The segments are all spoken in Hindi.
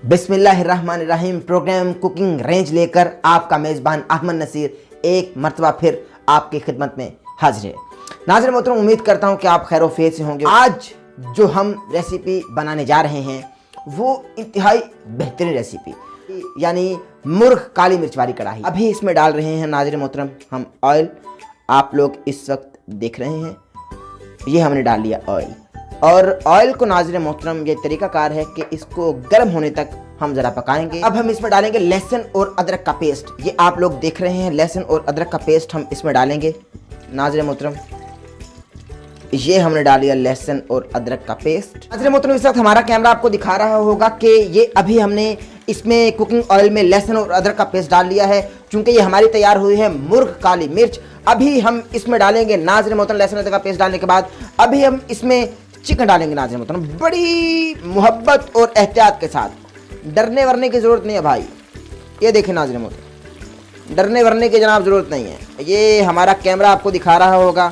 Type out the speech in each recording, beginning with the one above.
बिस्मिल्लाहिर्रहमानिर्रहीम। प्रोग्राम कुकिंग रेंज लेकर आपका मेज़बान अहमद नसीर एक मरतबा फिर आपकी खिदमत में हाजिर है। नाज़रीन मोहतरम, उम्मीद करता हूँ कि आप खैर वफियत से होंगे। आज जो हम रेसिपी बनाने जा रहे हैं वो इंतहाई बेहतरीन रेसिपी, यानी मुर्ग काली मिर्च वाली कढ़ाई। अभी इसमें डाल रहे हैं नाज़रीन मोहतरम हम ऑयल। आप लोग इस वक्त देख रहे हैं ये हमने डाल लिया ऑयल, और ऑयल को नाज़रीन मोहतरम ये तरीकाकार है कि इसको गर्म होने तक हम ज़रा पकाएंगे। अब हम इसमें डालेंगे लहसुन और अदरक का पेस्ट। ये आप लोग देख रहे हैं लहसुन और अदरक का पेस्ट हम इसमें डालेंगे नाज़रीन मोहतरम। ये हमने डाल लिया लहसुन और अदरक का पेस्ट। नाज़रीन मोहतरम, इस वक्त हमारा कैमरा आपको दिखा रहा होगा कि ये अभी हमने इसमें कुकिंग ऑयल में लहसुन और अदरक का पेस्ट डाल लिया है, चूँकि ये हमारी तैयार हुई है मुर्ग काली मिर्च। अभी हम इसमें डालेंगे नाज़रीन मोहतरम लहसुन अदरक का पेस्ट डालने के बाद अभी हम इसमें चिकन डालेंगे नाज़रीन मोहतरम, बड़ी मोहब्बत और एहतियात के साथ। डरने वरने की ज़रूरत नहीं है भाई। ये देखें नाज़रीन मोहतरम, डरने वरने की जनाब ज़रूरत नहीं है। ये हमारा कैमरा आपको दिखा रहा होगा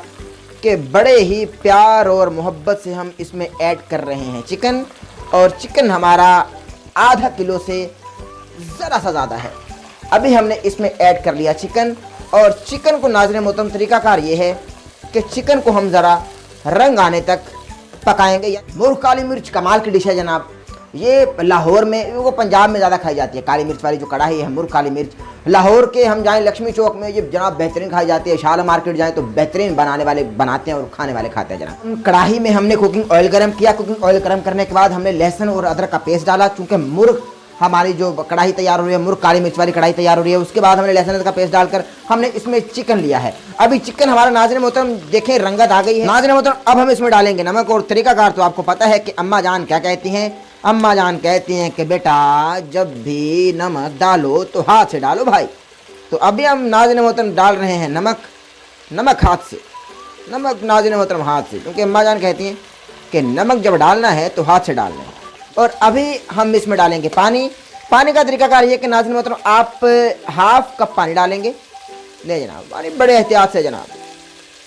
कि बड़े ही प्यार और मोहब्बत से हम इसमें ऐड कर रहे हैं चिकन, और चिकन हमारा आधा किलो से ज़रा सा ज़्यादा है। अभी हमने इसमें ऐड कर लिया चिकन, और चिकन को नाज़रीन मोहतरम तरीकाकार ये है कि चिकन को हम ज़रा रंग आने तक पकाएंगे। मुर्ग काली मिर्च कमाल की डिश है जनाब। ये लाहौर में, वो पंजाब में ज़्यादा खाई जाती है काली मिर्च वाली जो कढ़ाई है मुर्ग काली मिर्च। लाहौर के हम जाएं लक्ष्मी चौक में ये जनाब बेहतरीन खाई जाती है। शाला मार्केट जाएं तो बेहतरीन बनाने वाले बनाते हैं और खाने वाले खाते हैं जनाब। कढ़ाई में हमने कुकिंग ऑयल गर्म किया। कुकिंग ऑयल गर्म करने के बाद हमने लहसुन और अदरक का पेस्ट डाला। चूँकि मुर्ग हमारी जो कढ़ाई तैयार हो रही है, मुर्ग काली मिर्च वाली कढ़ाई तैयार हो रही है, उसके बाद हमने लहसुन का पेस्ट डालकर हमने इसमें चिकन लिया है। अभी चिकन हमारा नाज़रीन मोहतरम देखें रंगत आ गई है नाज़रीन मोहतरम। अब हम इसमें डालेंगे नमक, और तरीकाकार तो आपको पता है कि अम्मा जान क्या कहती हैं। अम्मा जान कहती हैं कि बेटा जब भी नमक डालो तो हाथ से डालो भाई। तो अभी हम नाज़रीन मोहतरम डाल रहे हैं नमक हाथ से। नमक नाज़रीन मोहतरम हाथ से, क्योंकि अम्मा जान कहती हैं कि नमक जब डालना है तो हाथ से डालना है। और अभी हम इसमें डालेंगे पानी। पानी का तरीकाकार ये कि नाज़रीन मोहतरम आप हाफ कप पानी डालेंगे। ले जनाब, पानी बड़े एहतियात से जनाब,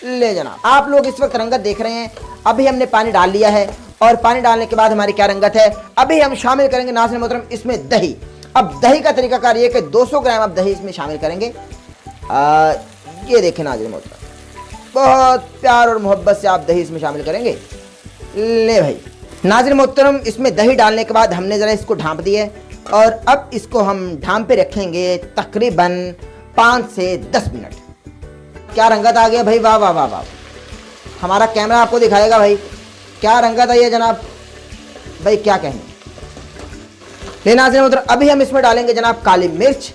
ले जनाब। आप लोग इस वक्त रंगत देख रहे हैं। अभी हमने पानी डाल लिया है, और पानी डालने के बाद हमारी क्या रंगत है। अभी हम शामिल करेंगे नाज़रीन मोहतरम इसमें दही। अब दही का तरीकाकार ये कि 200 ग्राम आप दही इसमें शामिल करेंगे। ये देखें नाज़रीन मोहतरम, बहुत प्यार और मोहब्बत से आप दही इसमें शामिल करेंगे। ले भाई नाज़रीन मोहतरम, इसमें दही डालने के बाद हमने ज़रा इसको ढाँप दिया, और अब इसको हम ढाँप पे रखेंगे तकरीबन 5 से 10 मिनट। क्या रंगत आ गया भाई, वाह वाह वाह वाह। हमारा कैमरा आपको दिखाएगा भाई क्या रंगत आई है जनाब, भाई क्या कहने। ले नाज़रीन मोहतरम, अभी हम इसमें डालेंगे जनाब काली मिर्च।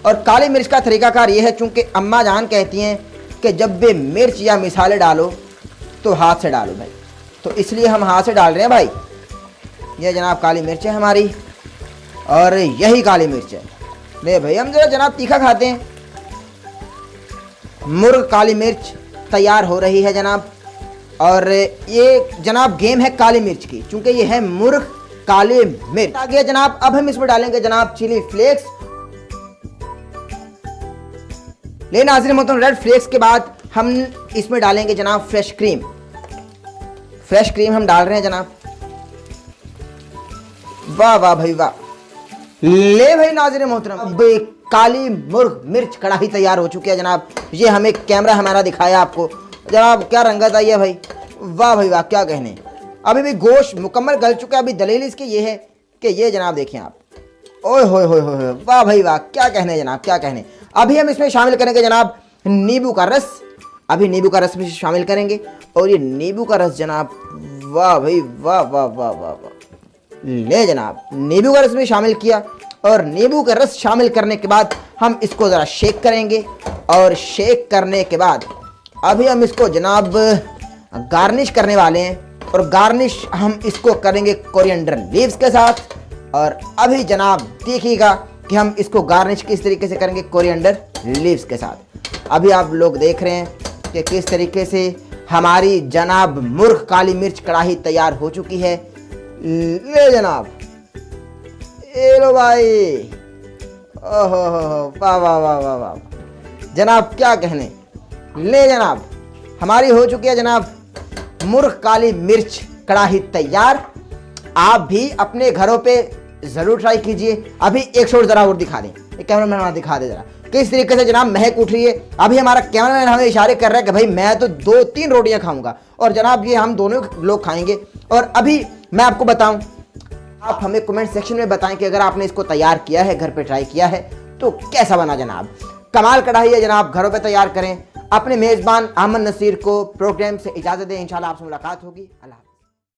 और काली मिर्च का तरीकाकार ये है, चूँकि अम्मा जान कहती हैं कि जब भी मिर्च या मिसाले डालो तो हाथ से डालो भाई, तो इसलिए हम हाथ से डाल रहे हैं भाई। ये जनाब काली मिर्च है हमारी, और यही काली मिर्च है। ले भाई हम जरा जनाब तीखा खाते हैं। मुर्ग काली मिर्च तैयार हो रही है जनाब, और ये जनाब गेम है काली मिर्च की, चूँकि ये है मुर्ग काली मिर्च। आ गया जनाब। अब हम इसमें डालेंगे जनाब चिली फ्लेक्स। ले नाज़रीन मोहतरम, रेड फ्लेक्स के बाद हम इसमें डालेंगे जनाब फ्रेश क्रीम। फ्रेश क्रीम हम डाल रहे हैं जनाब। वाह वाह भाई वाह। ले भाई नाज़रीन मोहतरम, अब काली मुर्ग मिर्च कढ़ाई तैयार हो चुकी है जनाब। ये हमें कैमरा हमारा दिखाया आपको जनाब, क्या रंगत आई है भाई, वाह भाई वाह क्या कहने। अभी भी गोश्त मुकम्मल गल चुका है। अभी दलील इसकी ये है कि ये जनाब देखें आप, ओए होए होए होए, वाह भाई वाह क्या कहने जनाब, क्या कहने। अभी हम इसमें शामिल करेंगे जनाब नींबू का रस। अभी नींबू का रस भी शामिल करेंगे, और ये नींबू का रस जनाब, वाह भाई वाह वाह वाह वाह वाह। ले जनाब, नींबू का रस भी शामिल किया, और नींबू का रस शामिल करने के बाद हम इसको ज़रा शेक करेंगे। और शेक करने के बाद अभी हम इसको जनाब गार्निश करने वाले हैं, और गार्निश हम इसको करेंगे कोरिएंडर लीव्स के साथ। और अभी जनाब देखिएगा कि हम इसको गार्निश किस तरीके से करेंगे कोरिएंडर लीव्स के साथ। अभी आप लोग देख रहे हैं कि किस तरीके से हमारी जनाब मुर्ग काली मिर्च कढ़ाई तैयार हो चुकी है। ले जनाब, ये लो भाई, ओहो वाह वाह वाह वाह वाह जनाब क्या कहने। ले जनाब, हमारी हो चुकी है जनाब मुर्ग काली मिर्च कढ़ाई तैयार। आप भी अपने घरों पे ज़रूर ट्राई कीजिए। अभी एक शॉट ज़रा और दिखा दें, कैमरामैन हमारा दिखा दे ज़रा किस तरीके से जनाब महक उठ रही है। अभी हमारा कैमरामैन हमें इशारे कर रहा है कि भाई मैं तो 2-3 रोटियां खाऊंगा, और जनाब ये हम दोनों लोग खाएंगे। और अभी मैं आपको बताऊं, आप हमें कमेंट सेक्शन में बताएं कि अगर आपने इसको तैयार किया है, घर पे ट्राई किया है, तो कैसा बना जनाब। कमाल कढ़ाई है जनाब, घरों पे तैयार करें। अपने मेज़बान अहमद नसीर को प्रोग्राम से इजाज़त दें। इंशाल्लाह आपसे मुलाकात होगी। अल्लाह।